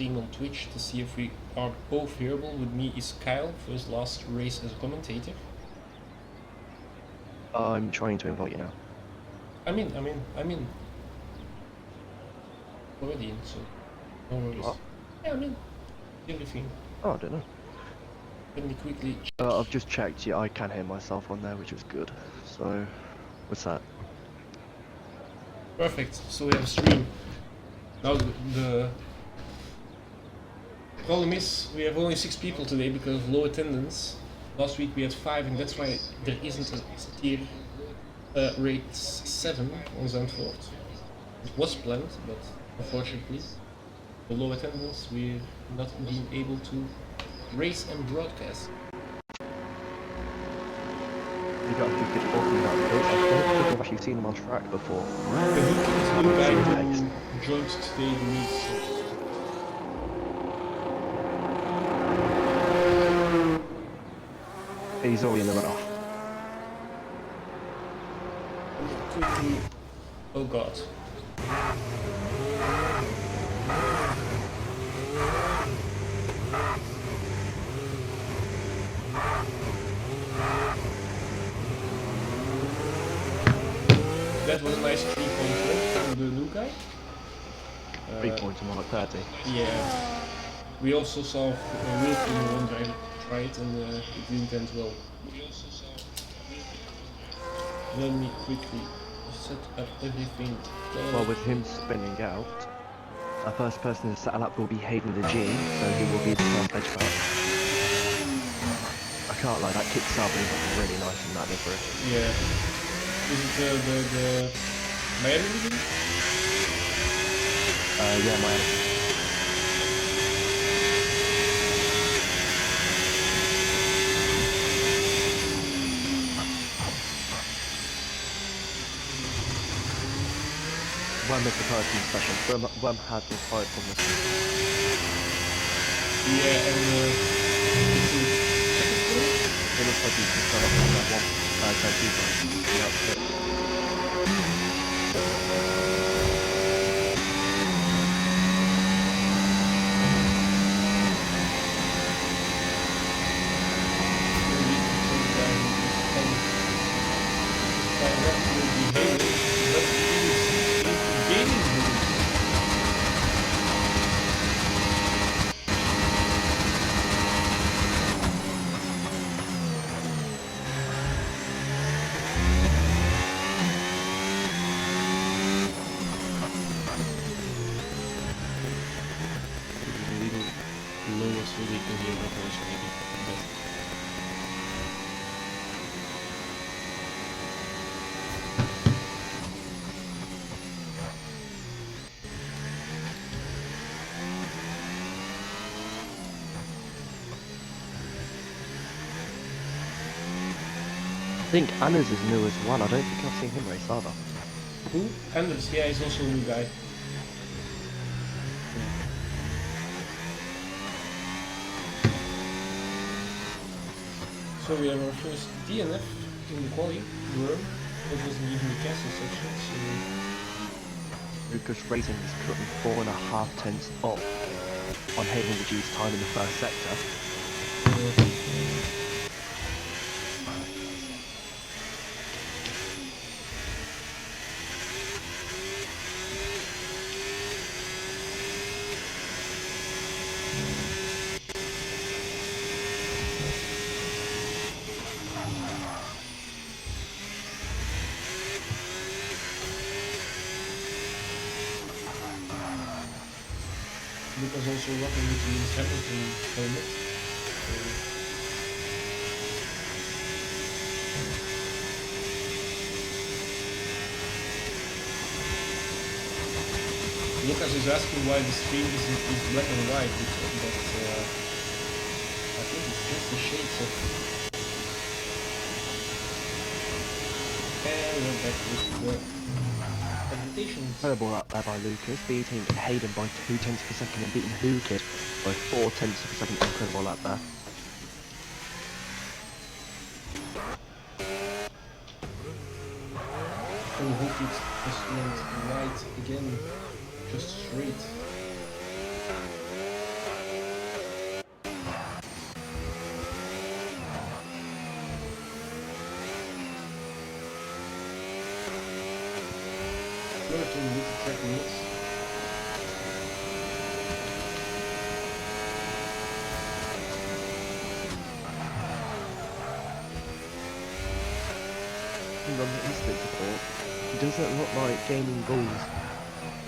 seeing on Twitch to see if we are both hearable. With me is Kyle for his last race as a commentator. I'm trying to invite you now. I'm in. Already in, so no worries. What? Yeah, I'm in. Everything. Oh, I don't know. Let me quickly check. I've just checked. Yeah, I can hear myself on there, which is good. So, what's that? Perfect. So we have a stream. Now the problem is we have only 6 people today because of low attendance. Last week we had 5, and that's why there isn't a tier rate 7 on Zandvoort. It was planned, but unfortunately, the low attendance, we're not being able to race and broadcast. You got a few good talking about the coach. I don't think I've actually seen him on track before. The new guy who joined today the meet. He's already in the runoff. Quickly. Oh god. That was a nice 3-point from the new guy. 3 points and 1 at 30. Yeah. We also saw Wilf in one drive try it, and it didn't end well. Let me quickly set up everything. Well, with him spinning out, the first person to settle up will be Hayden the G, so he will be the first edge back. I can't lie, that kick start is really nice in that livery. Yeah. Is it the Miami livery? Yeah, Miami. Worm is the person special. Worm has been fired from this. Yeah, and It looks like he's just gone up on that one. Turn 2 time. lowest we can hear records maybe. I think Anna's is new as well. I don't think I've seen him race either. Who? Anders, yeah, he's also a new guy. So we have our first DNF in the quali, Worm. That wasn't even the castle section, so... Lucas Racing is currently 4.5 tenths off on Hayden the G's time in the first sector. Lucas also rocking with his Hamilton helmet. Lucas is asking why the stream is black and white, but I think it's just the shades of... And we're back with the presentations. Incredible up there by Lucas, beating Hayden by 2 tenths per second and beating Hukid by 4 tenths per second. Incredible up there. And Hukid just went right again, just straight. told him what the track means. On the instant support, he doesn't look like gaining balls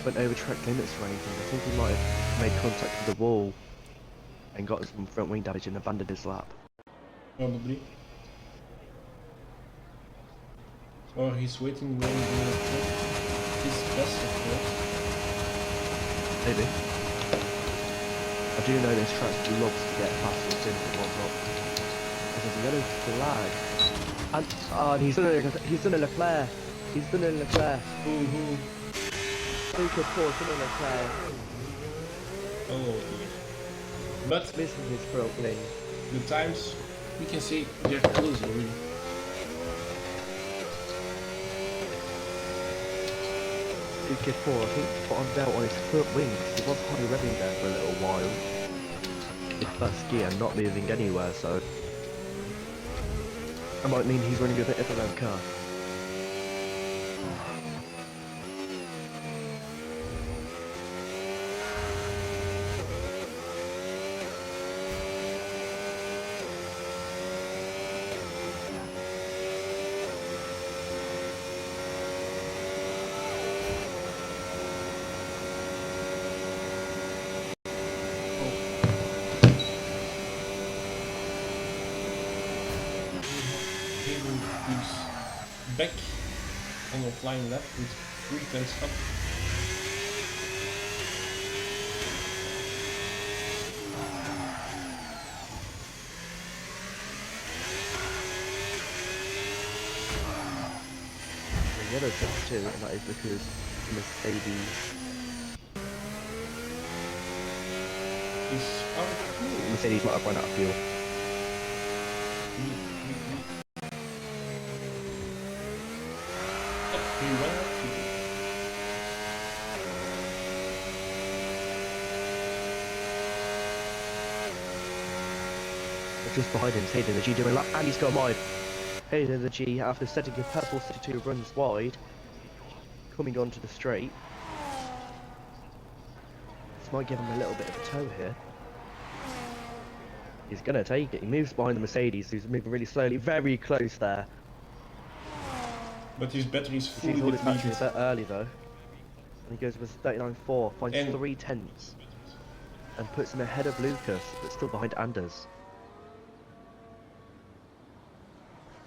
went over track limits or anything. I think he might have made contact with the wall and got some front wing damage and abandoned his lap. Probably. Or he's waiting when his best support. Maybe. I do know this track loves to get past the sim and whatnot. There's a yellow flag. And he's done a Leclerc. He's done a Leclerc. Who? Luca Paul's done a Leclerc. Oh dear. But Missing his front wing. the times, we can see they're close already. Luca Paul, I think, bottomed out on his front wing because he was high revving there for a little while. His first gear not moving anywhere, so that might mean he's running a bit of a low car. He's back on the flying left with 3 tenths up. The yellow sense too, and that is because Mercedes He's out of fuel. Mercedes might have run out of fuel. He ran out of fuel. Just behind him, Hayden the G doing a lap, and he's gone wide. Hayden the G, after setting a purple 32 runs wide, coming onto the straight. This might give him a little bit of a tow here. He's gonna take it. He moves behind the Mercedes, who's moving really slowly, very close there. But his battery is fully He's all his battery a depleted. bit early though. And he goes with 39.4, finds And 3 tenths, and puts him ahead of Lucas, but still behind Anders.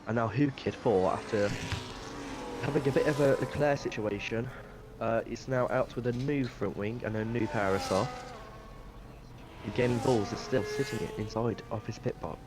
And now Kid 4, after having a bit of a Leclerc situation, is now out with a new front wing and a new power soft. And gaining balls is still sitting inside of his pit box.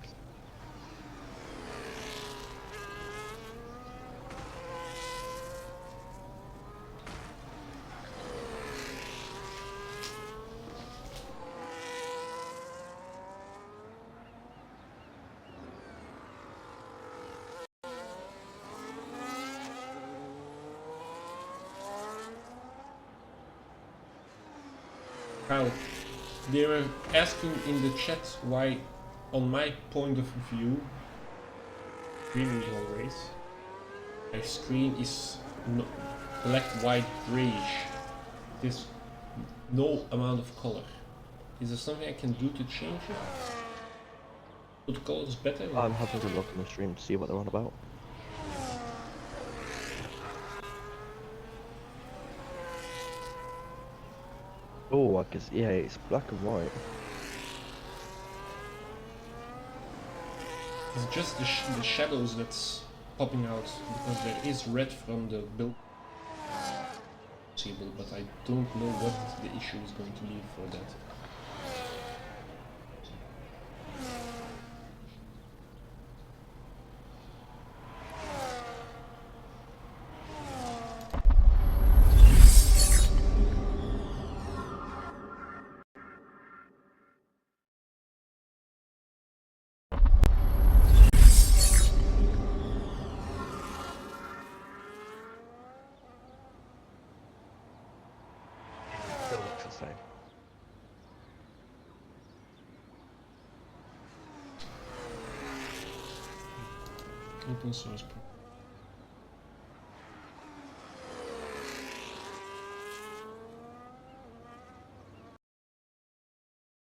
Now, they were asking in the chat why, on my point of view, streaming always, my screen is black, white, grayish. There's no amount of color. Is there something I can do to change it? Put colors better? Or? I'm having to look on the stream to see what they're on about. Oh, I guess, yeah, it's black and white. It's just the shadows that's popping out, because there is red from the build table, but I don't know what the issue is going to be for that. Still looks the same. Open source.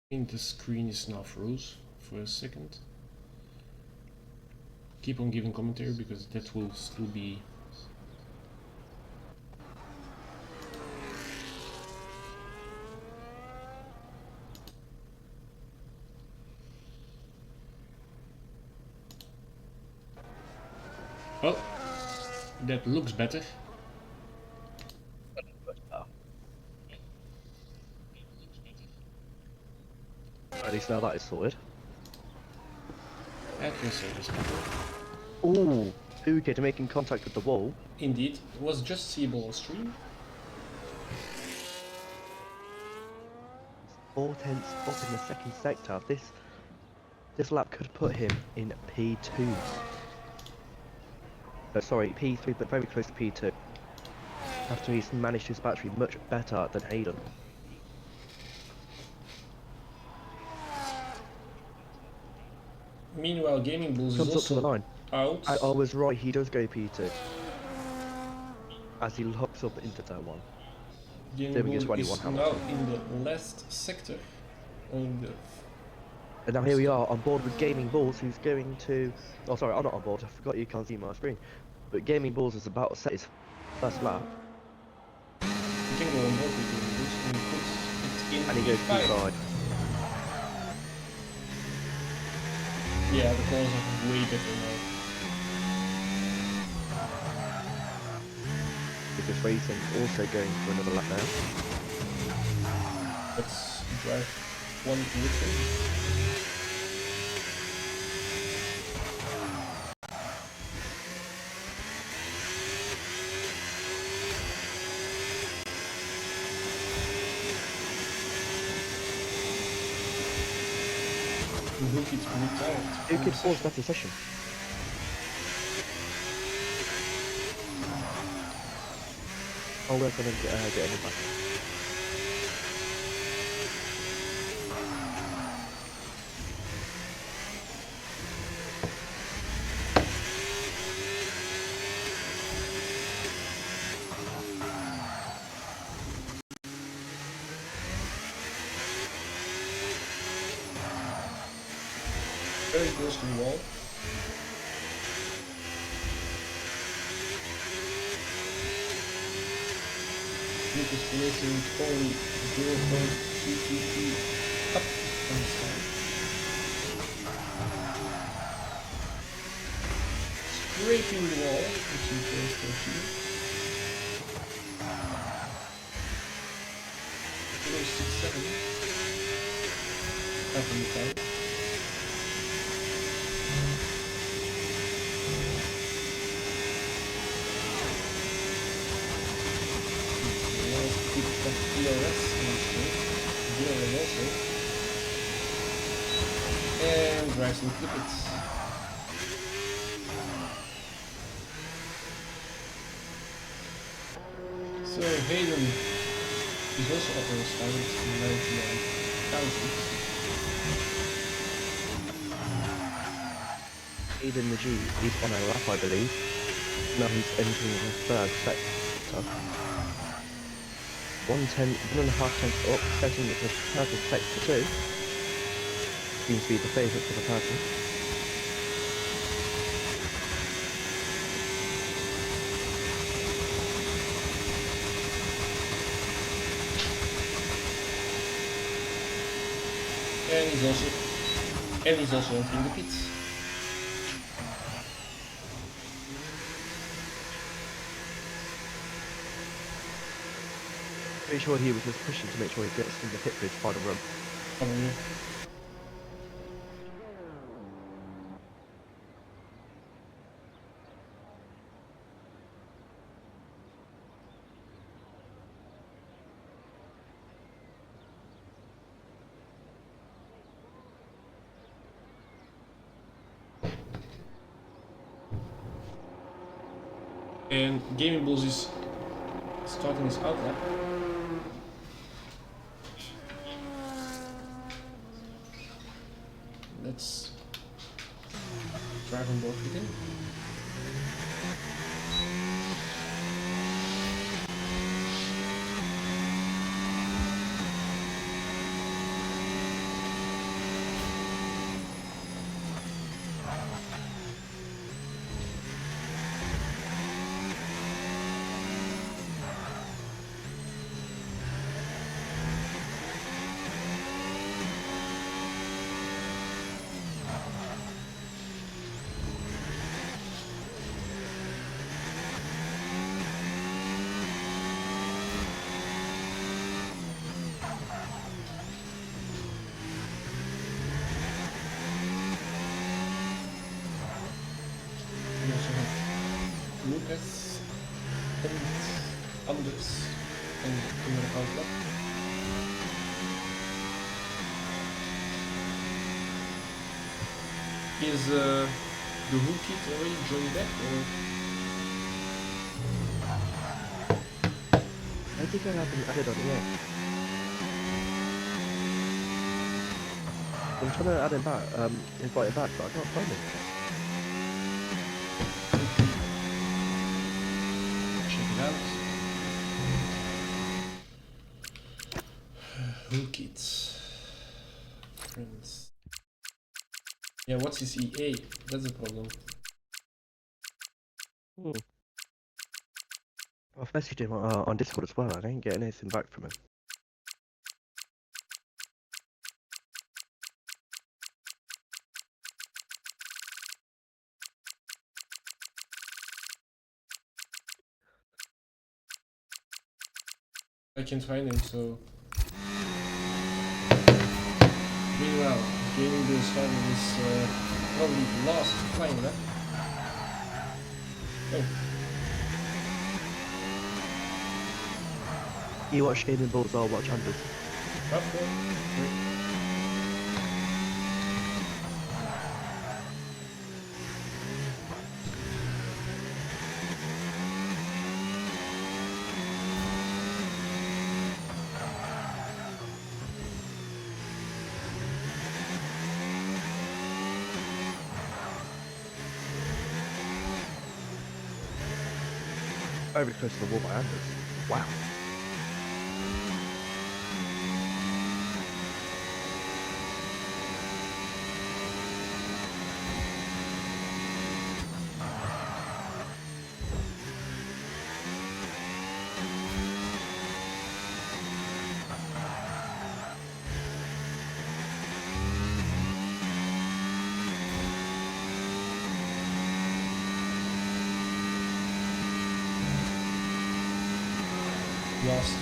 I think the screen is now froze for a second. Keep on giving commentary because that will still be. Oh, that looks better. At least now that is sorted. I can say this better. Ooh, Phuket making contact with the wall. Indeed, it was just seeable on stream. 4/10 up in the second sector. This lap could put him in P2. Sorry, P3, but very close to P2. After he's managed his battery much better than Hayden. Meanwhile, Gaming Bulls Comes is up to the also line. out. I was right, he does go P2. As he locks up into turn 1. Gaming Doing his Bull 21 is Hamilton. now in the last sector. On the And now here we are on board with Gaming Balls, who's going to... Oh, sorry, I'm not on board. I forgot you can't see my screen. But Gaming Balls is about to set his first lap. you can go on board with Gaming Bulls and put it in And he goes P5. P5. Yeah, the calls are way better now. Because Racing also going for another lap now. Let's drive one with him. Look, it's retired. Who could force that session? I'll work on him getting him back. Very close to the wall. Lucas Racing only 0.222 up on the side. Scraping the wall, which is turns 13. 0.67 up on the side. DRS also, and drive some clippets. So Hayden is also up on the start with 99,000. Hayden the G is on a lap, I believe. Now he's entering the third sector. 1.5 tenths up, setting it to perfect sector 2. Seems to be the favourite for the person. And he's also entering the pits. Pretty sure he was just pushing to make sure he gets in the pit for his final run. Probably. And Gaming Bulls is starting his outlap. Let's drive on board with him. Perez and Anders and Kummer Outlaw. Is the Who Kid already joined back or? I think I haven't added on yet. I'm trying to add him back, invite him back, but I can't find him. Check it out. Who Kids. Friends. Yeah, what's his EA? That's the problem. I've messaged him on Discord as well. I didn't get anything back from him. I can't find him, so. Meanwhile, getting the start of this probably last find, Oh. You watch Gaming Balls, I'll watch Anders. Okay. Over close to the wall by Anders. Wow. Last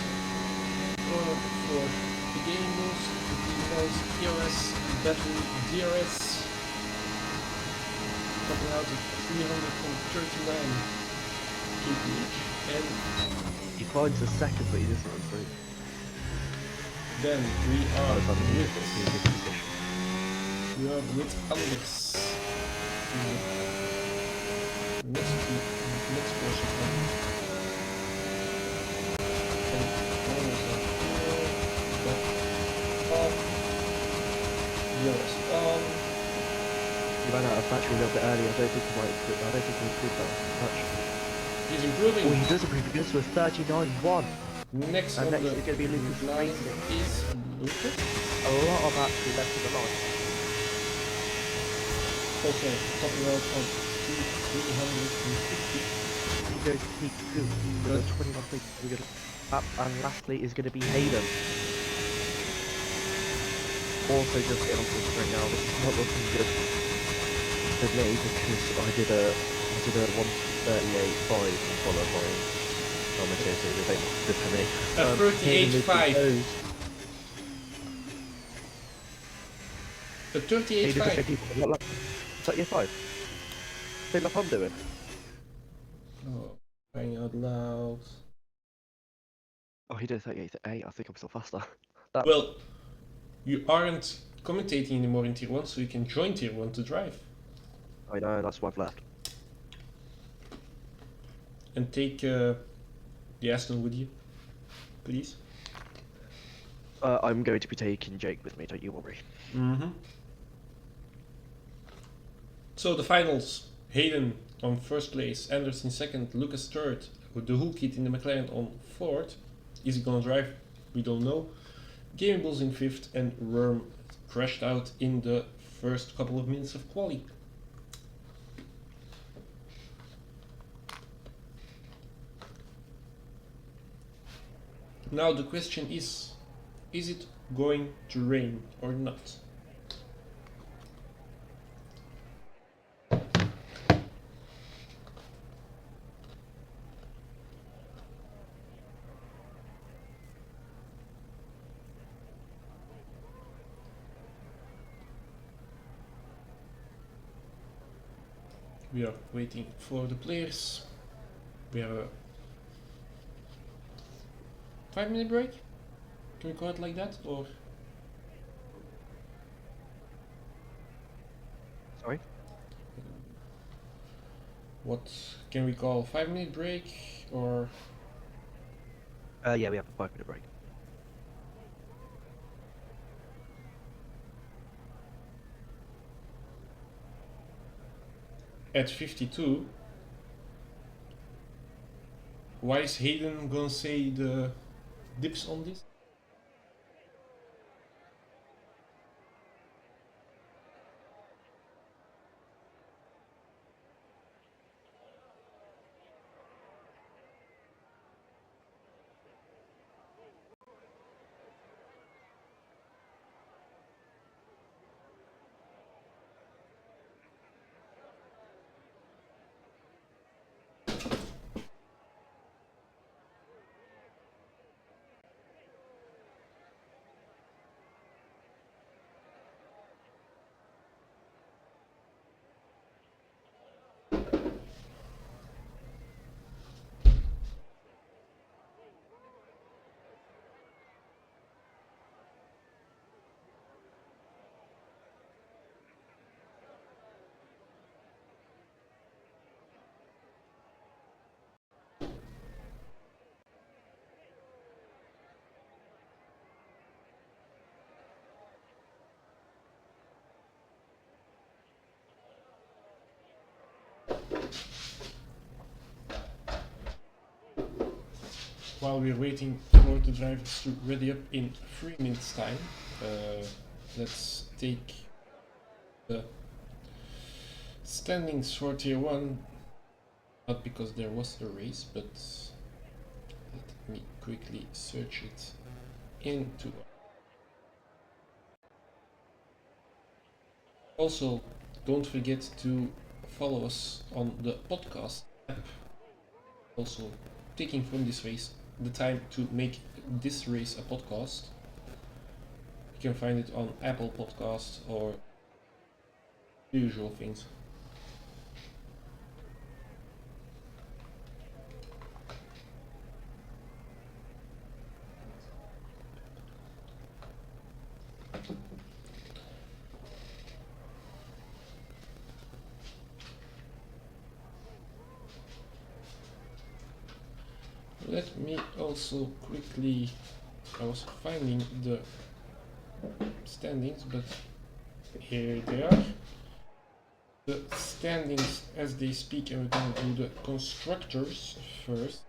corner for the game moves, the defaults, POS, battery, DRS, topping out at 339 kph, and He finds the second, but he doesn't run through. then we are Oh, with Anders. Next person. He ran out of battery a little bit earlier. I don't think he might improve. I don't think he'll improve that much. He's improving. Oh, he does improve. He goes to a 39-1. Next And on next the is going to be Lucas line Racing. is Lucas. A lot of battery left in the line. Also, topping out on 350. He goes to P2. He goes 21 feet. We go to up, and lastly is going to be Hayden. Also just getting onto the sprint now. This is not looking good for me because I did a 138.5 qualifying. Oh, my dear, it's a bit good for me. 38.5. The 38.5. 38.5. Same like I'm doing. Oh, crying out loud. Oh, he did 38.8. I think I'm still faster. Well, you aren't commentating anymore in Tier 1, so you can join Tier 1 to drive. I know, that's why I've left. And take the Aston with you, please. I'm going to be taking Jake with me, don't you worry. Mm-hmm. So the finals, Hayden on first place, Anders in second, Lucas third, with the Who Kid in the McLaren on fourth. Is he gonna drive? We don't know. Gaming Bulls in fifth, and Worm crashed out in the first couple of minutes of quali. Now the question is it going to rain or not? We are waiting for the players. We have a 5-minute break? Can we call it like that? Or Sorry? what can we call 5-minute break? Or Yeah, we have a 5-minute break. at 52, why is Hayden gonna say the dips on this? While we're waiting for the drivers to ready up in 3 minutes time, let's take the standings for tier 1, not because there was a race, but let me quickly search it into. Also, don't forget to follow us on the podcast app. Also, taking from this race the time to make this race a podcast. You can find it on Apple Podcasts or the usual things. Let me also quickly, I was finding the standings, but here they are. The standings as they speak, and we're going to do the constructors first.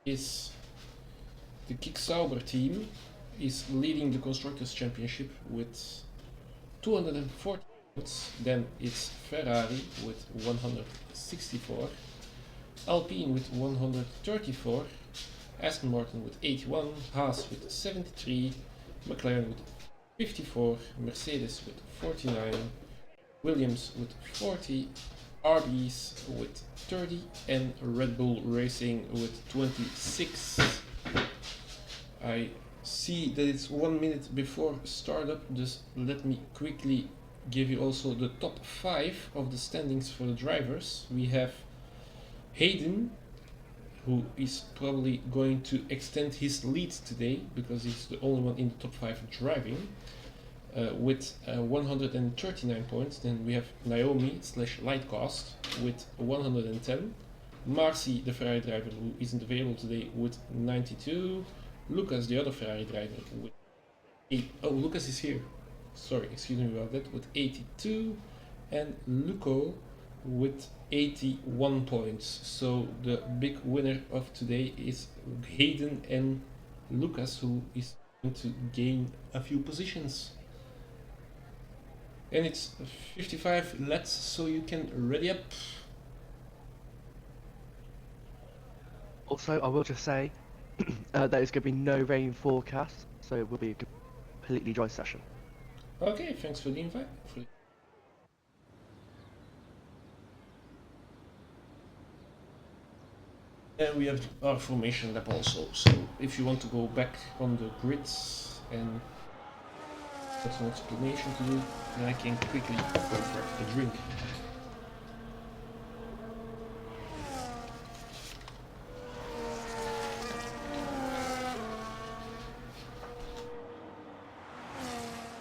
Is the Kick Sauber team is leading the Constructors Championship with 240 points. Then it's Ferrari with 164, Alpine with 134, Aston Martin with 81, Haas with 73, McLaren with 54, Mercedes with 49, Williams with 40, RBs with 30, and Red Bull Racing with 26. I see that it's 1 minute before startup, just let me quickly give you also the top 5 of the standings for the drivers. We have Hayden, who is probably going to extend his lead today because he's the only one in the top 5 driving, with 139 points. Then we have Naomi / Lightcast with 110, Marcy, the Ferrari driver who isn't available today, with 92, Lucas, the other Ferrari driver, with Lucas is here, sorry, excuse me about that, with 82, and Luco with 81 points. So the big winner of today is Hayden and Lucas, who is going to gain a few positions. And it's 55 laps, so you can ready up. Also, I will just say that there's going to be no rain forecast, so it will be a completely dry session. Okay, thanks for the invite. And we have our formation lap also, so if you want to go back on the grids and got some explanation to do, then I can quickly go for a drink.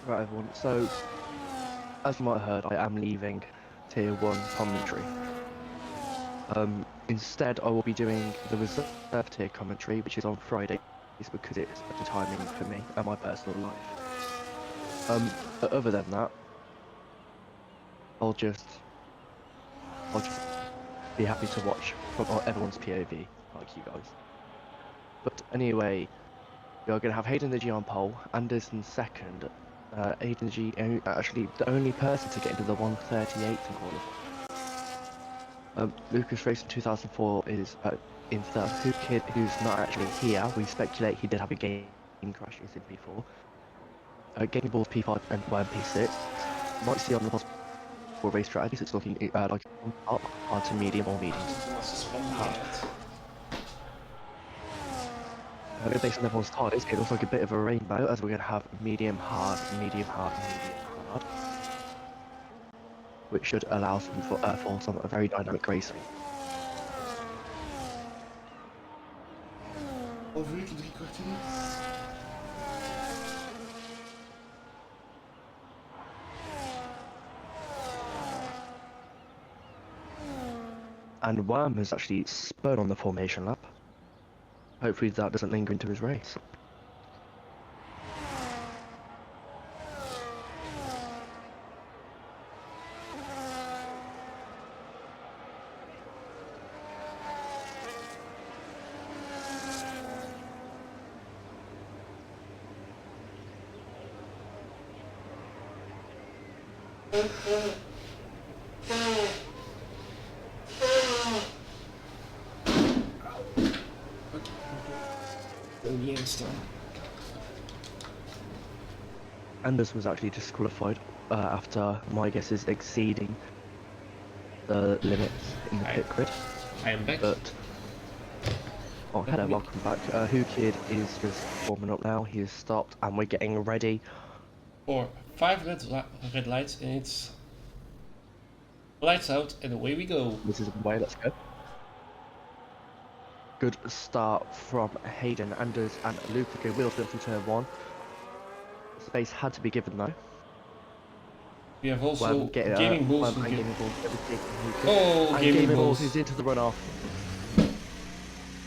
Right, everyone. So, as you might have heard, I am leaving Tier 1 commentary. Instead, I will be doing the reserve tier commentary, which is on Fridays because it's better timing for me and my personal life. But other than that, I'll just, I'll just be happy to watch from everyone's POV, like you guys. But anyway, we are going to have Hayden the G on pole, Anderson second. Hayden the G, actually the only person to get into the 138 and qualify. Lucas Race in 2004 is in third. Who Kid, who's not actually here, we speculate he did have a game crash in P4. Gaming Balls P5 and Worm P6. Might see on the possible race strategies, it's looking like hard to medium or medium to hard. Based on everyone's targets, it looks like a bit of a rainbow as we're going to have medium, hard, medium, hard, medium, hard. Which should allow for some very dynamic racing. Over uurtje, 3 kwartier. And Worm has actually spun on the formation lap. Hopefully that doesn't linger into his race. Anders was actually disqualified after my guess is exceeding the limits in the pit grid. I am back. But oh, hello, welcome back. Who Kid is just warming up now. He has stopped, and we're getting ready for 5 red lights, and it's lights out, and away we go. This is the way. Let's go. Good start from Hayden, Anders, and Luke. Okay, wheels built through turn 1. Space had to be given though. We have also Gaming Bulls. Oh, Gaming Bulls is into the runoff.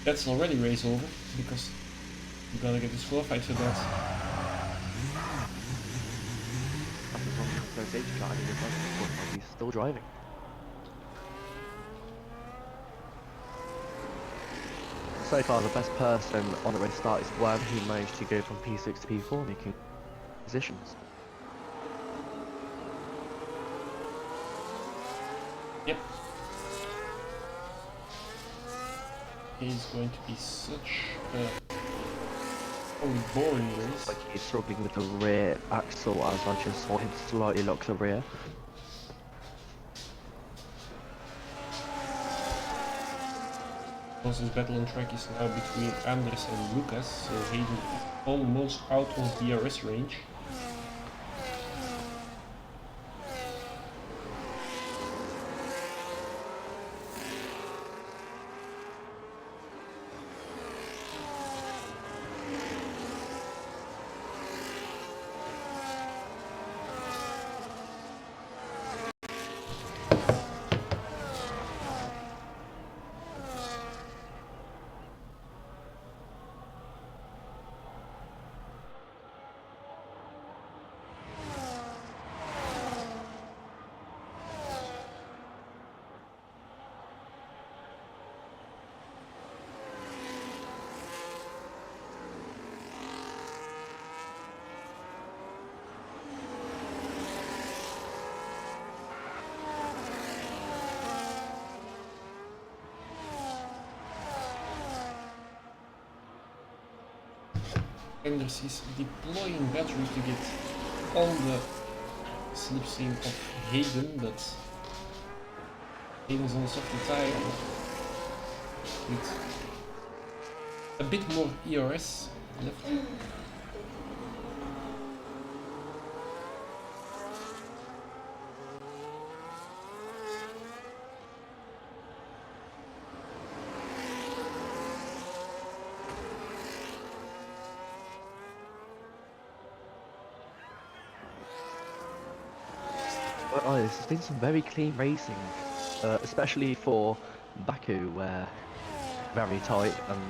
That's already race over because we're gonna get disqualified for that. He's still driving. So far, the best person on the race start is Worm, who managed to go from P6 to P4, making positions. Yep. He's going to be such a boring race. Like he's struggling with the rear axle as I just saw him slightly lock the rear. This battle on track is now between Anders and Lucas, so Hayden almost out of DRS range. Anders is deploying batteries to get on the slipstream of Hayden, but Hayden's on a softer tire with a bit more ERS left. But honest, there's been some very clean racing, especially for Baku, where very tight and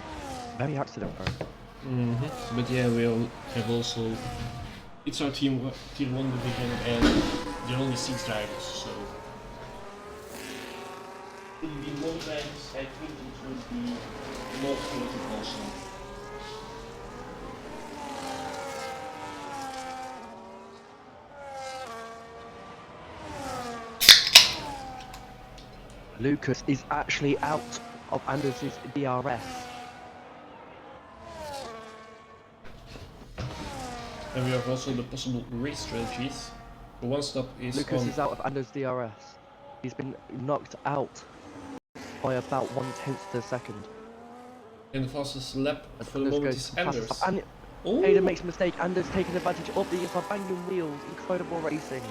very accident prone. But yeah, we all have also. It's our tier 1 division, and there are only 6 drivers, so. It would be more times, I think it would be more chaotic also. Lucas is actually out of Anders' DRS. And we have also the possible race strategies. The one stop is Lucas on. is out of Anders' DRS. He's been knocked out by about 1/10 of a second. And the fastest lap As for the Anders moment goes is fastest. Anders. And Oh! Hayden makes a mistake. Anders taking advantage of the Azerbaijan wheels. Incredible racing.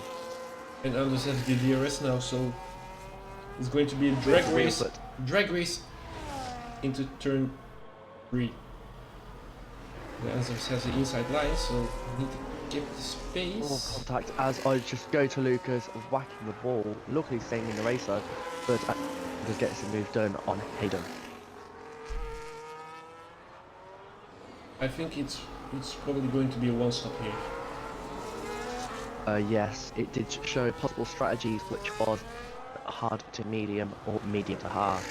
And Anders has the DRS now, so it's going to be a drag race. Drag race into turn 3. The Anders has the inside line, so we need to get the space. Oh, contact as I just go to Lucas, whacking the ball. Luckily staying in the racer, but Anders gets the move done on Hayden. I think it's probably going to be a one stop here. Yes, it did show possible strategies, which was hard to medium or medium to hard.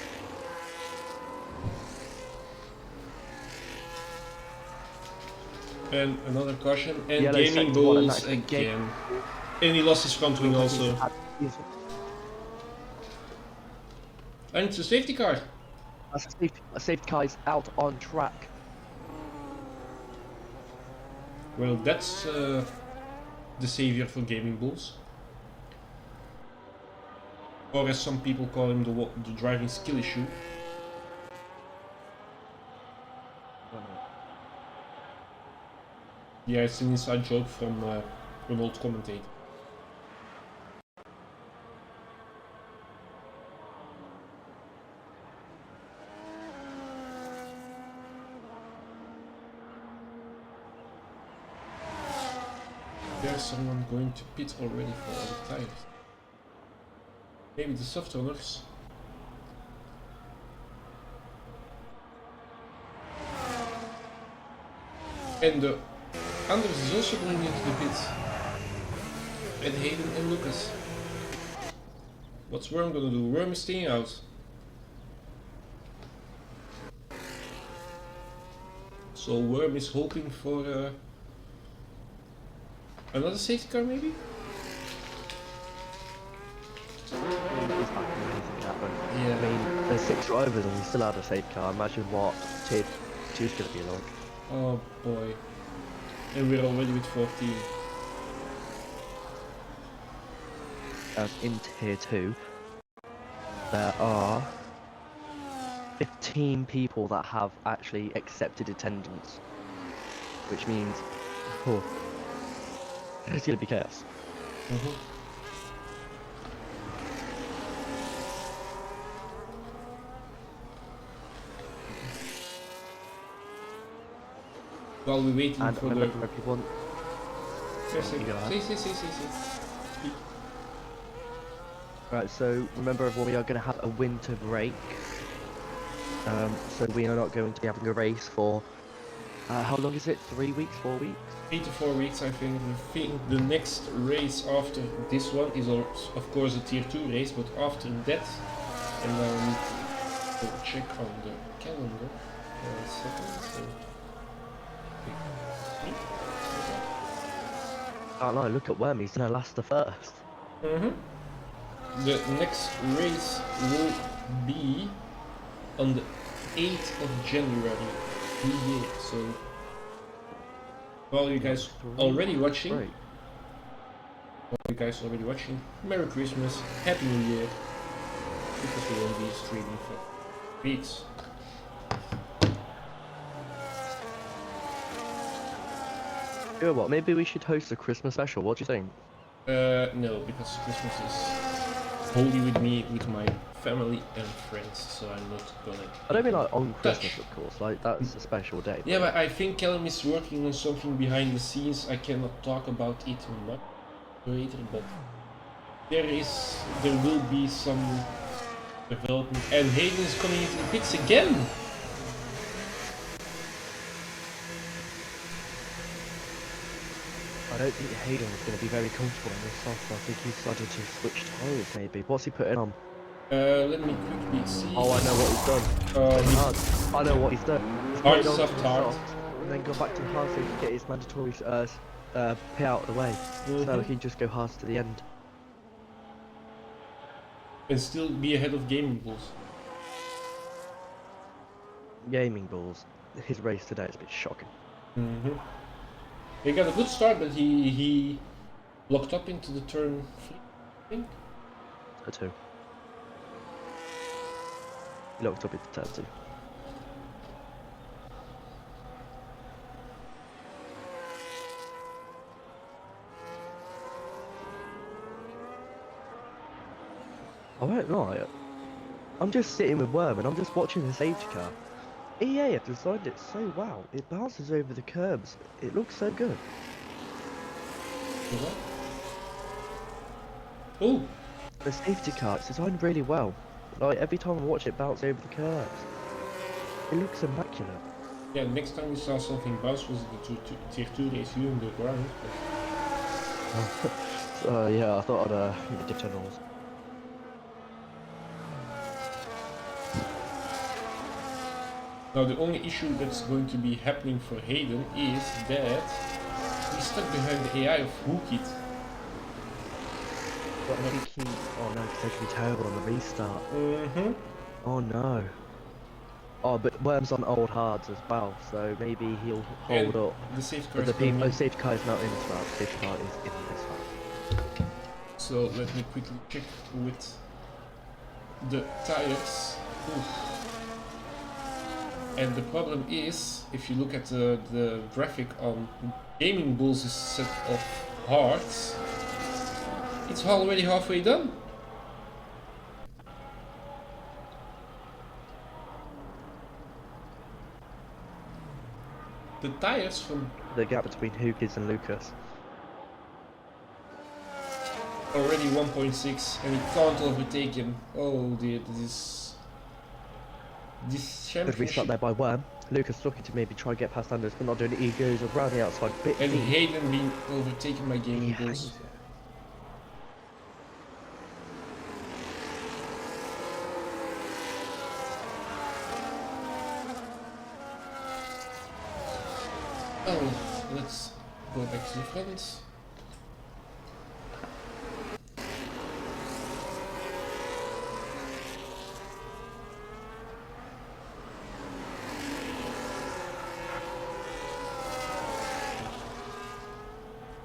And another caution, and Yellow gaming sector one, and balls that's again. And he lost his front wing also. And it's a safety car. A safety car is out on track. Well, that's the savior for gaming bulls. Or as some people call him, the driving skill issue. Yeah, it's an inside joke from an old commentator. There's someone going to pit already for all the tires. Maybe the soft owners. And Anders is also going into the pits. And Hayden and Lucas. What's Worm gonna do? Worm is staying out. So Worm is hoping for another safety car maybe? Yeah. I mean, there's 6 drivers and we still had a safety car. Imagine what tier 2's gonna be like. Oh boy. And we're already with 14. As in tier 2, there are 15 people that have actually accepted attendance, which means, oh, it's gonna be chaos. While we're waiting And for the... remember everyone, Speak. right, so remember everyone, we are going to have a winter break. So we are not going to be having a race for, how long is it? 3 weeks, 4 weeks? 3 to 4 weeks, I think. I think the next race after this one is of course a tier 2 race, but after that, and now we need to check on the calendar for a second. So, Oh no, look at Worm, he's going to last the first. The next race will be on the 8th of January. Yeah, so while you guys already watching, Merry Christmas, Happy New Year, because we won't be streaming for weeks. You know what, maybe we should host a Christmas special, what do you think? No, because Christmas is holy with me, with my family and friends, so I'm not gonna... I don't mean like on Christmas, of course, like that's a special day. Yeah, but I think Callum is working on something behind the scenes. I cannot talk about it much later, but there will be some development, and Hayden is coming into the pits again. I don't think Hayden is going to be very comfortable in this soft. I think he's started to switch tyres maybe. What's he putting on? Let me quickly see. Oh, I know what he's done. Hard. I know what he's done. He's Hard, put it on soft, to the hard. soft, and then go back to the hard so he can get his mandatory pay out of the way. So he can just go hard to the end. And still be ahead of gaming bulls. Gaming balls. His race today is a bit shocking. He got a good start, but he locked up into the turn 3, I think. Turn 2. He locked up into turn 2. I won't lie. I'm just sitting with Worm and I'm just watching the safety car. EA have designed it so well. It bounces over the curbs. It looks so good. Oh, The safety car, it's designed really well. Like every time I watch it bounce over the curbs, it looks immaculate. yeah. Next time we saw something bounce was the tier 2 race here on the ground. Yeah, I thought I'd dip tunnels. Now the only issue that's going to be happening for Hayden is that he's stuck behind the AI of Hookit. But I think he... Oh no, because they can be terrible on the restart. Oh no. Oh, but Worm's on old hards as well, so maybe he'll hold up. The safety car But is the coming in. safety car is not in this round. The safety car is in this round. So let me quickly check with the tires. Oof. And the problem is, if you look at the graphic on Gaming Bulls' set of hards, it's already halfway done. The tires from The gap between Hookies and Lucas. already 1.6 and he can't overtake him. Oh dear, this Good restart championship. there by Worm. Lucas looking to maybe try and get past Anders, but not doing it. He goes around the outside bit And deep. Hayden being overtaken by Gaming Yeah, Bulls. Oh, let's go back to the front.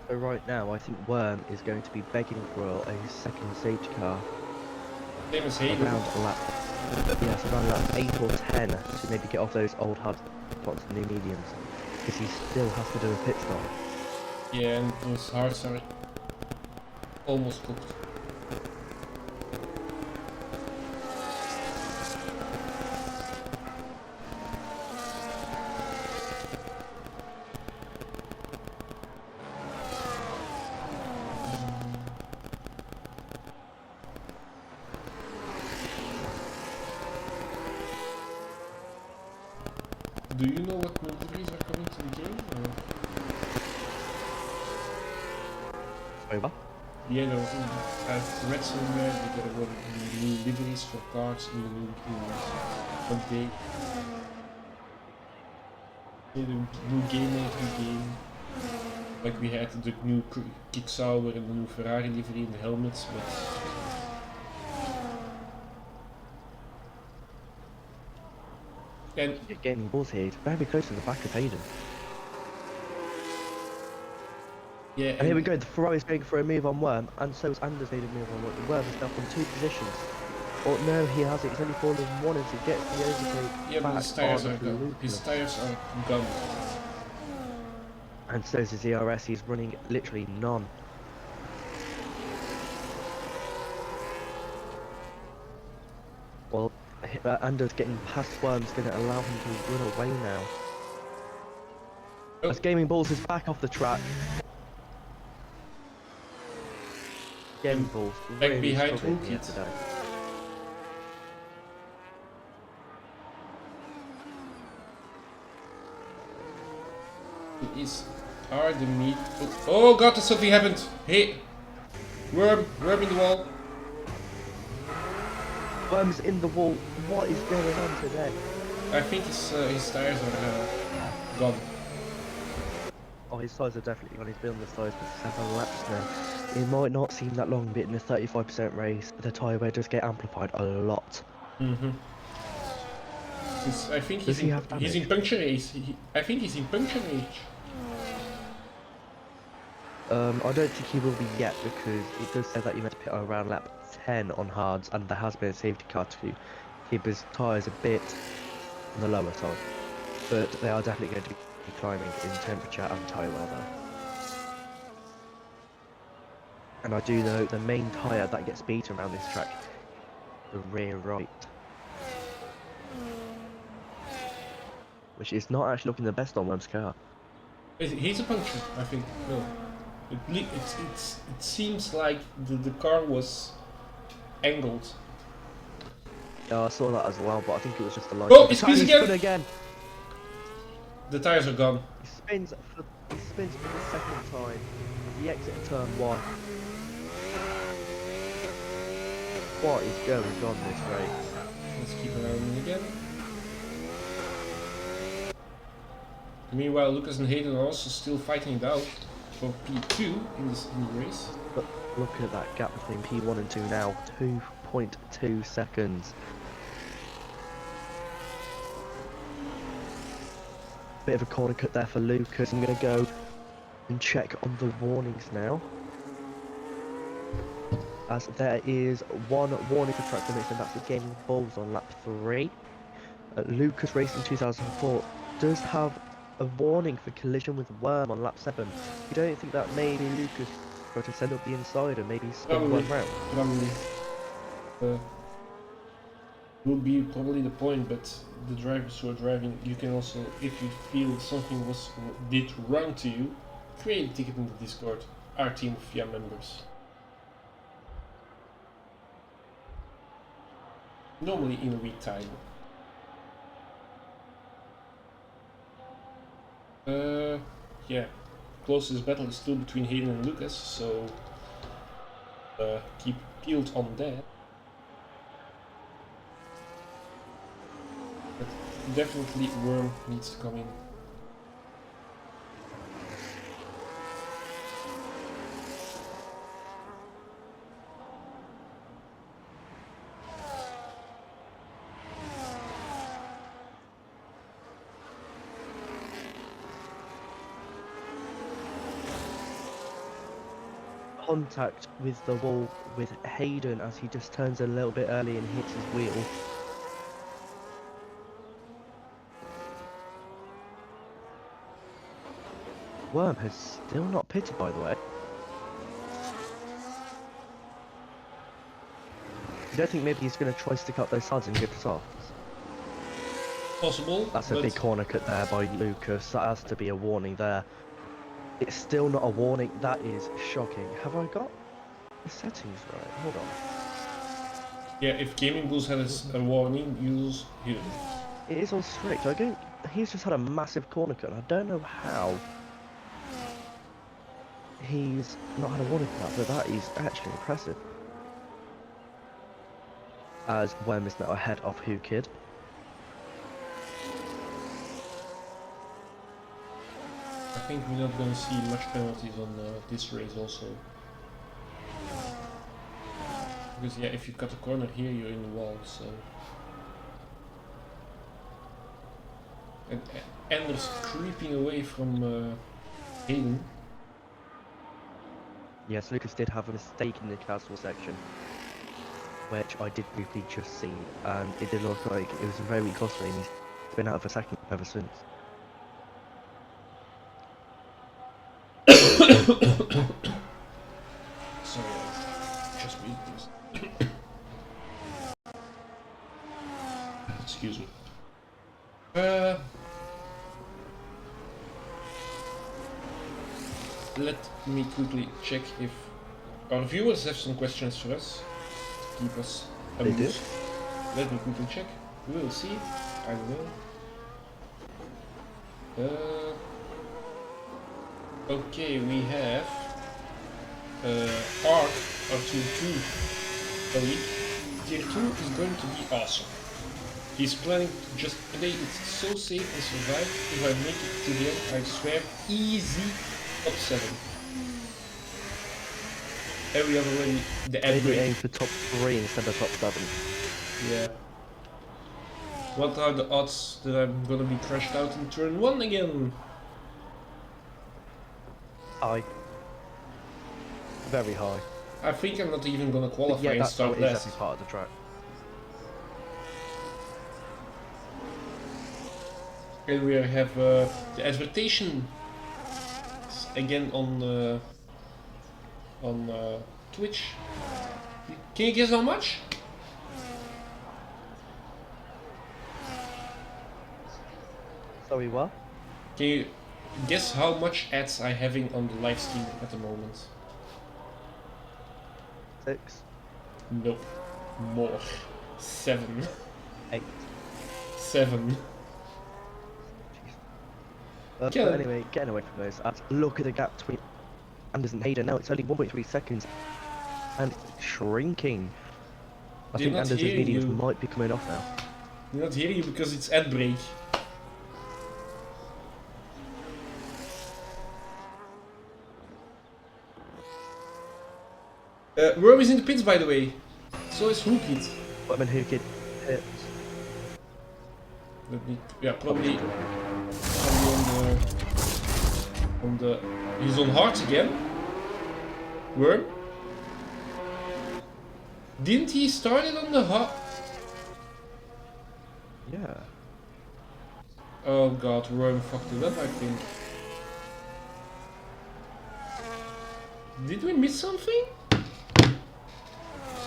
So right now, I think Worm is going to be begging for a second safety car Same as Hayden. around a lap. Yes, around lap 8 or 10 to maybe get off those old hard spots, the new mediums, because he still has to do a pit stop. Yeah, and those hearts are almost cooked. Do you know what multiples are coming to the game? Or? Over. Yeah, no, I've read somewhere that there were new liveries for cars in the new update. In the new game mode of the game. Like we had the new Kick Sauber and the new Ferrari livery and the helmets, but and You're getting balls here. He's very close to the back of Hayden. yeah, And here we go. The Ferrari's going for a move on Worm, and so is Anders made a move on Worm. Worm is now from 2 positions. Oh no, he hasn't. He's only fallen 1 as he gets the overtake. yeah, but his tires are gone. Lucas. His tires are gone. And so is his ERS. He's running literally none. Well, Anders getting past Worm's going to allow him to run away now. Oh. As Gaming Balls is back off the track. Game balls back really behind struggling Hulk here Kid. today. Is are the meat? Oh god, something happened. Hey, worm in the wall. Worms in the wall. What is going on today? I think his tires are gone. Oh, his tires are definitely gone. He's been on the tires for 7 laps now. It might not seem that long, but in a 35% race, the tyre wear does get amplified a lot. Mm-hmm. I think Does he have he's in damage? puncture age. I think he's in puncture age. I don't think he will be yet because it does say that you meant to pit around lap 10 on hards, and there has been a safety car to keep his tyres a bit on the lower side. But they are definitely going to be climbing in temperature and tyre weather. And I do know the main tyre that gets beaten around this track, the rear right. Which is not actually looking the best on Worm's car. He's a puncture, I think. No, it seems like the car was angled. Yeah, I saw that as well, but I think it was just a line. Oh, he spins again! again! The tires are gone. He spins for the second time. The exit of turn 1. What is going on this race? Let's keep around again. Meanwhile, Lucas and Hayden are also still fighting it out for P2 in the race. But look at that gap between P1 and 2 now. 2.2 seconds. Bit of a corner cut there for Lucas. I'm going to go and check on the warnings now. As there is one warning for track limits, and that's the gaming balls on lap 3. Lucas Racing 2004 does have a warning for collision with Worm on lap 7. You don't think that maybe Lucas got to send up the inside and maybe spin Worm round? Probably. Would be probably the point, but the drivers who are driving, you can also, if you feel something did wrong to you, create a ticket in the Discord. Our team of FIA members. Normally in a week time. Yeah. Closest battle is still between Hayden and Lucas, so keep peeled on that. But definitely Worm needs to come in. Contact with the wall with Hayden as he just turns a little bit early and hits his wheel. Worm has still not pitted, by the way. You don't think maybe he's going to try stick up those sides and get us off? Possible. That's a big corner cut there by Lucas. That has to be a warning there. It's still not a warning. That is shocking. Have I got the settings right? Hold on. Yeah, if Gaming Bulls has a warning, use here. It is on strict. I don't. He's just had a massive corner cut. And I don't know how he's not had a warning for that, but that is actually impressive. As Worm is now ahead of Who Kid. I think we're not going to see much penalties on this race also. Because yeah, if you cut a corner here, you're in the wall, so... And Anders creeping away from Hayden. Yes, Lucas did have a mistake in the castle section, which I did briefly just see, and it did look like it was very costly, and he's been out of a second ever since. Sorry, I just read this. Excuse me. Let me quickly check if Our viewers have some questions for us to keep us They do? amused. Let me quickly check. We will see. I don't know. Okay, we have Arc R22 a week. Tier 2 is going to be awesome. He's planning to just play it so safe and survive. If I make it to the end, I swear, easy top 7. And we have already the ad Maybe break. aim for top 3 instead of top 7. Yeah. What are the odds that I'm gonna be crashed out in turn 1 again? High. Very high. I think I'm not even gonna But qualify yeah, and that's how start it is last. every part of the track. And we have the advertisement again on Twitch. Can you guess how much? Sorry, what? Can you guess how much ads I'm having on the live stream at the moment? 6, Nope. More. 7. 8. 7. But anyway, getting away from those ads, look at the gap between Anders and Hayden. Now it's only 1.3 seconds and shrinking. I They're think not Anders' hearing mediums you. might be coming off now. I'm not hearing you because it's ad break. Worm is in the pits, by the way. So is Hookit. But I mean, who could hit? Let me, yeah, probably on the. He's on hearts again. Worm. Didn't he start it on the heart? Yeah. Oh god, Worm fucked it up, I think. Did we miss something?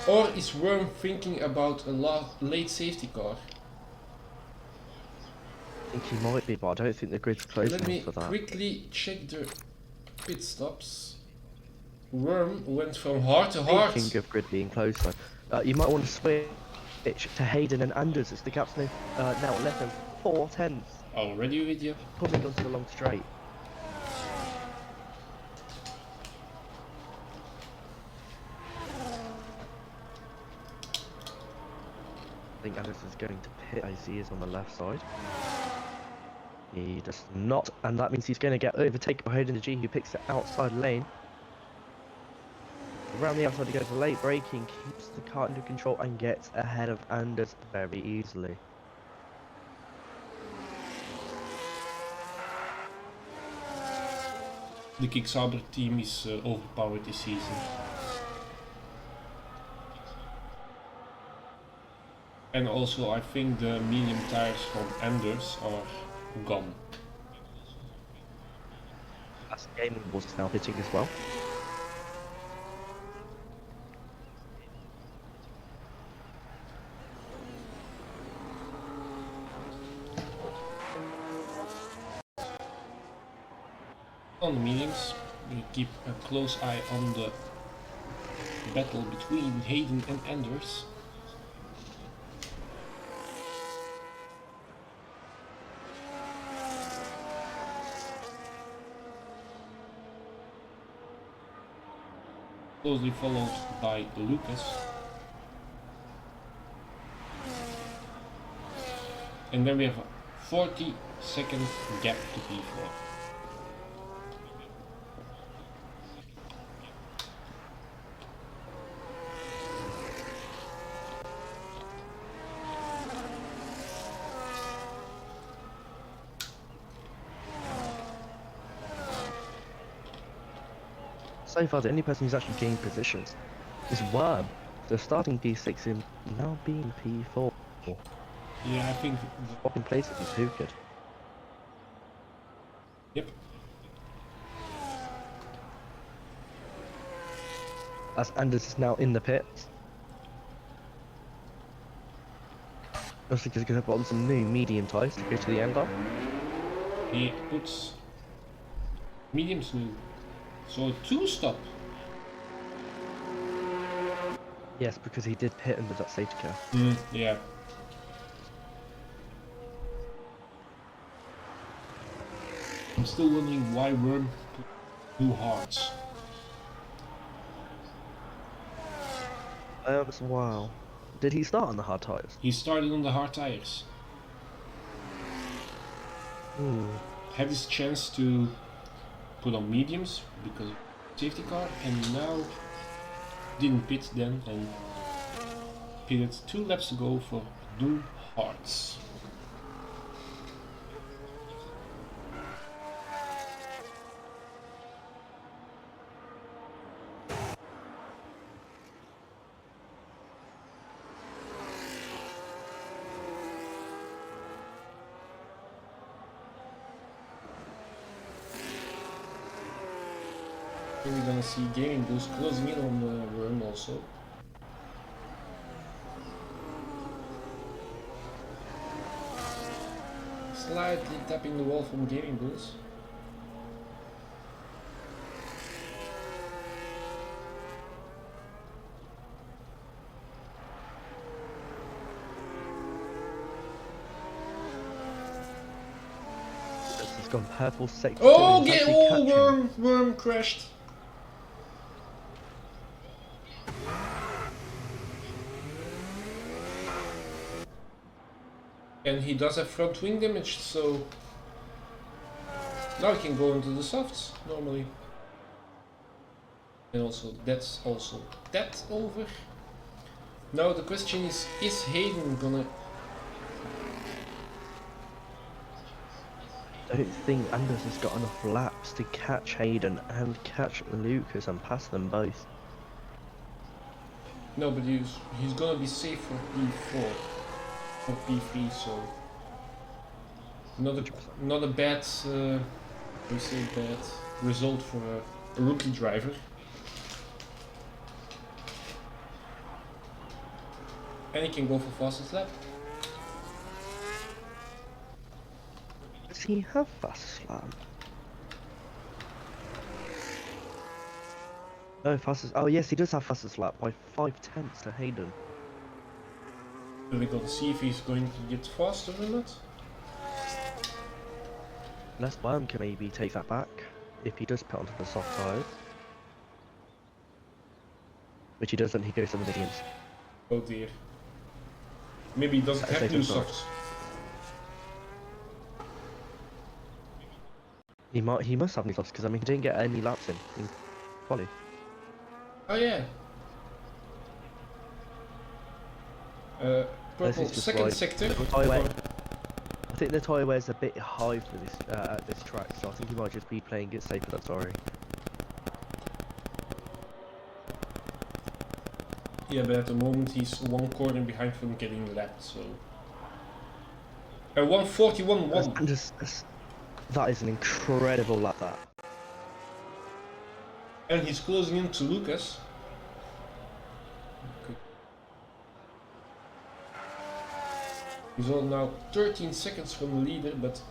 Or is Worm thinking about a late safety car? I think he might be, but I don't think the grid's close Let me enough for that. quickly check the pit stops. Worm went from heart to heart. Speaking of grid being closer, you might want to switch to Hayden and Anders as the gap's now less than 4 tenths. Already with you? Probably gone to the long straight. I think Anders is going to pit as he is on the left side. He does not, and that means he's going to get overtaken by Hayden G, who picks the outside lane. Around the outside he goes, late braking, keeps the car under control and gets ahead of Anders very easily. The Kickstarter team is overpowered this season. And also I think the medium tires from Anders are gone. As Gaming was now hitting as well. On the mediums, we keep a close eye on the battle between Hayden and Anders. Closely followed by Lucas. And then we have a 40-second gap to P4. So far, the only person who's actually gained positions is Worm. So starting P6 and now being P4. Yeah, I think. Swapping places is who good. Yep. As Anders is now in the pits. Looks like he's going to put on some new medium tyres to go to the end of. He puts mediums new. So 2 stop. Yes, because he did pit under that safety car. Yeah. I'm still wondering why Worm do hards. Wow. Did he start on the hard tyres? He started on the hard tires. Had his chance to put on mediums because of safety car, and now didn't pit then and pitted 2 laps ago for do hards. We're gonna see gaming boost closing in on the Worm also. Slightly tapping the wall from gaming boost. It's gone purple sector 2. Oh, He's get actually catching. Worm crashed. And he does have front wing damage, so now he can go into the softs normally. And also that's also that over. Now the question is Hayden gonna... I don't think Anders has got enough laps to catch Hayden and catch Lucas and pass them both. No, but he's gonna be safe for P4 or P3, so not a bad we say bad result for a rookie driver. And he can go for fastest lap. Does he have fastest lap? No, fastest. Oh yes, he does have fastest lap by 5/10 to Hayden. So we gotta see if he's going to get faster or not. Unless Worm can maybe take that back if he does put onto the soft tyres. Which he doesn't, he goes to the mediums. Oh dear. Maybe he doesn't have to do softs. He must have any softs because I mean he didn't get any laps in quali. Oh yeah. Purple second sector. I think the tyre wear's a bit high for this at this track, so I think he might just be playing it safe, but that's sorry. Yeah, but at the moment he's one corner behind from getting lapped, so... 141.1. That is an incredible lap, that. And he's closing in to Lucas. Okay. He's all now 13 seconds from the leader, but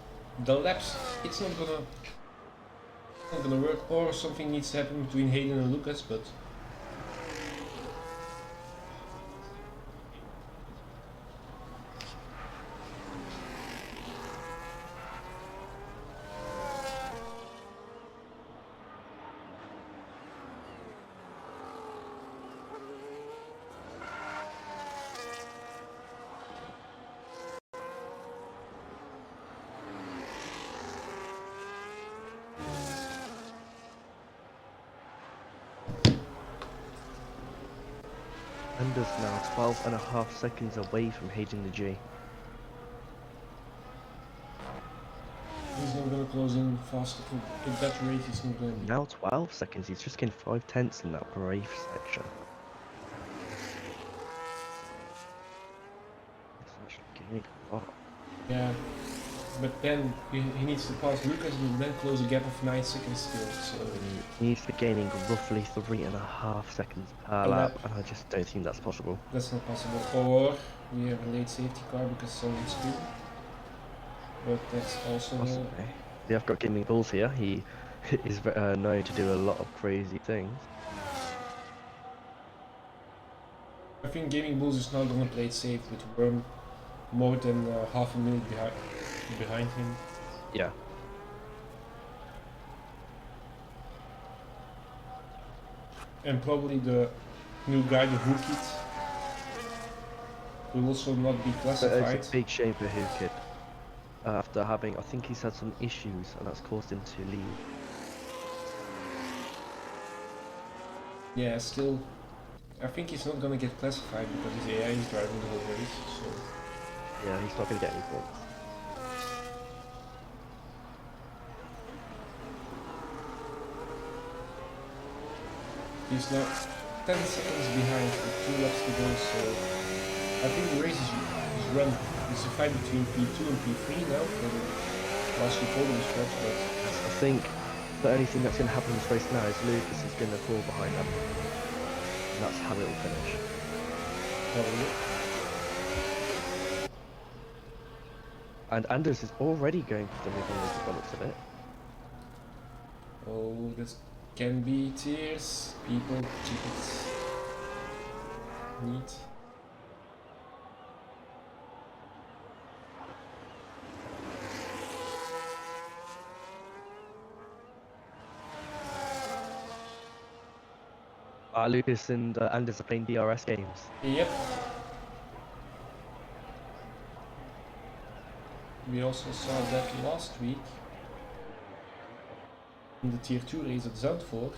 the laps, it's not gonna work, or something needs to happen between Hayden and Lucas, but... Anders now 12.5 seconds away from Hayden the G. He's not gonna close in fast. At that rate, he's not gonna be. Now 12 seconds, he's just gained 5/10 in that brave section. He's actually gaining a lot. Yeah, but then he needs to pass Lucas and then close a gap of 9 seconds still, so... He needs to be gaining roughly 3.5 seconds per lap, and I just don't think that's possible. That's not possible. Or we have a late safety car because someone's screwed. But that's also... Possibly. Yeah, I've got gaming balls here. He is known to do a lot of crazy things. I think Gaming Bulls is not gonna play it safe with Worm more than half a minute behind him. Yeah. And probably the new guy, the Hookit, will also not be classified. It's a big shame for Hookid. After having, I think he's had some issues, and that's caused him to leave. Yeah, still, I think he's not gonna get classified because his AI is driving the whole race, so... Yeah, he's not going to get any points. He's now 10 seconds behind with 2 laps to go, so I think the race is run. It's a fight between P2 and P3 now for the last two podium spots, but... I think the only thing that's going to happen in this race now is Lucas is going to fall behind them. And that's how it will finish. Probably. And Anders is already going for the middle of the looks of it. Oh, this can be tears. People keep it neat. Lucas and Anders are playing DRS games. Yep. We also saw that last week in the Tier 2 race at Zandvoort.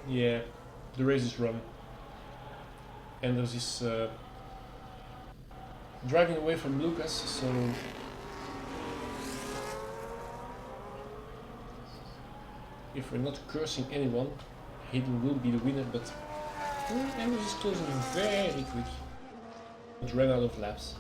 Yeah, the race is run. And there's this driving away from Lucas, so if we're not cursing anyone, Hayden will be the winner, but Anders is closing very quick. It ran out of laps.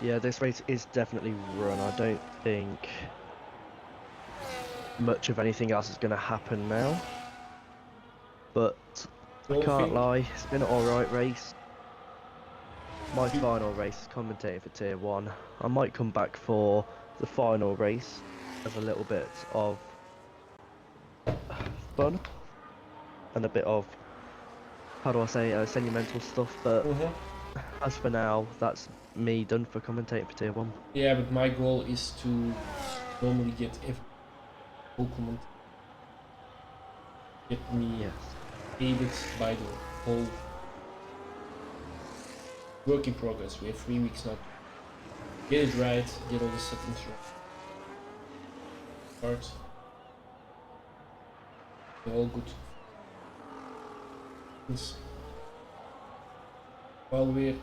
Yeah, this race is definitely run. I don't think much of anything else is going to happen now. But I can't lie, it's been an alright race. My final race is commentating for Tier 1. I might come back for the final race as a little bit of fun and a bit of, how do I say, sentimental stuff, but as for now, that's me done for commentating for Tier 1. Yeah, but my goal is to normally get every whole comment. Get me aided by the whole work in progress. We have 3 weeks now. Get it right, get all the settings right. Start. They're all good. While we're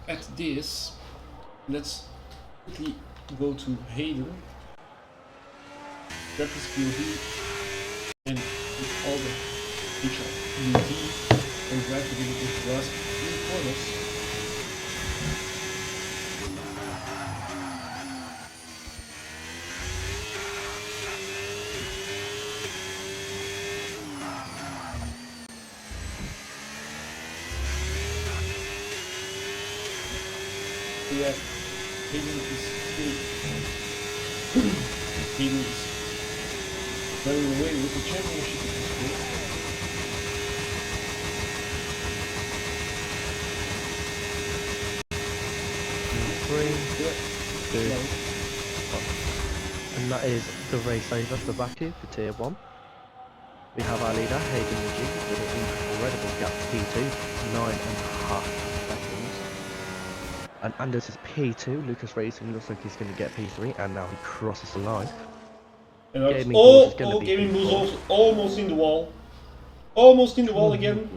at this, let's quickly go to Hayden, grab his POV, and with all the feature UV, and drive to get it with the last 3 corners. Yeah, Hayden is still Hayden is running away with the championship at this point. 3, Yeah. 2, Yeah. 1. And that is the race over for Baku for Tier 1. We have our leader, Hayden G, with an incredible gap to P2, 9.5 seconds. And Anders is P2, Lucas Racing looks like he's going to get P3, and now he crosses the line. And now it's Gaming Bulls is going to be Gaming Bulls P4. also almost in the wall. Almost in the wall again.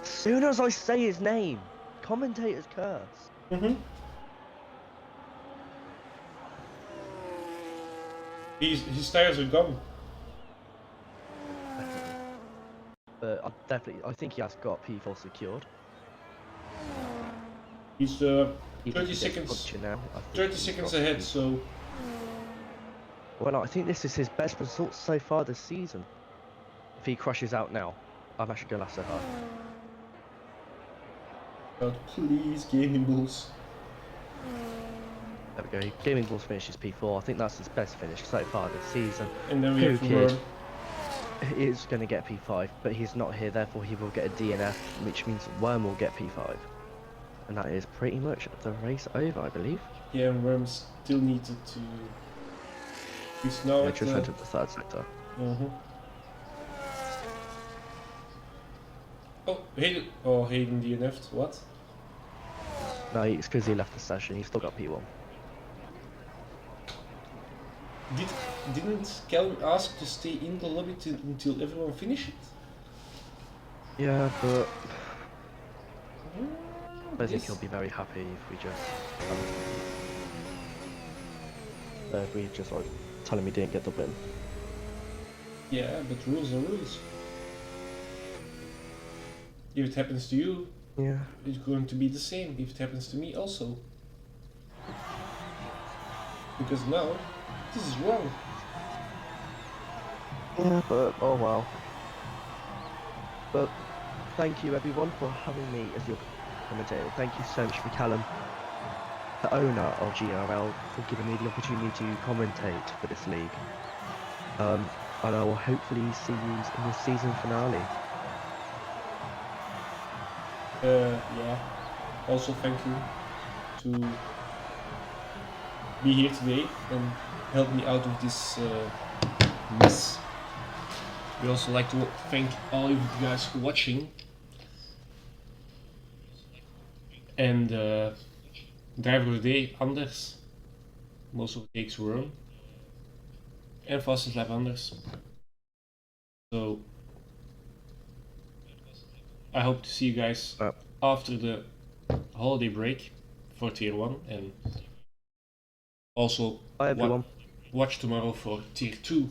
As soon as I say his name, commentators curse. His tires are gone. But I think he has got P4 secured. He's Even 30 if he gets seconds. punctured now, I think 30 he's seconds got ahead. P4. So. Well, I think this is his best result so far this season. If he crashes out now, I'm actually going to laugh so hard. God, please, Gaming Bulls. There we go. Gaming Bulls finishes P4. I think that's his best finish so far this season. And then we Who have Kid Worm. is going to get P5, but he's not here, therefore he will get a DNF, which means Worm will get P5. And that is pretty much the race over, I believe. Yeah, and Worm still needed to. He's now Yeah, at just entered the third sector. Oh, Hayden DNF'd. What? No, it's because he left the session. He's still got P1. Didn't Callum ask to stay in the lobby until everyone finished? Yeah, but I think Yes. he'll be very happy if we just like tell him he didn't get the win. Yeah, but rules are rules. If it happens to you, Yeah. it's going to be the same. If it happens to me, also. Because now, this is wrong. Yeah, but oh well. But thank you everyone for having me as your commentator. Thank you so much for Callum, the owner of GRL, for giving me the opportunity to commentate for this league. And I will hopefully see you in the season finale. Yeah. Also, thank you to be here today and help me out of this mess. We also like to thank all of you guys for watching. And driver of the day, Anders. Most of the takes Worm. And fastest lap, Anders. So I hope to see you guys after the holiday break for Tier 1, and also Bye everyone. Watch tomorrow for Tier 2.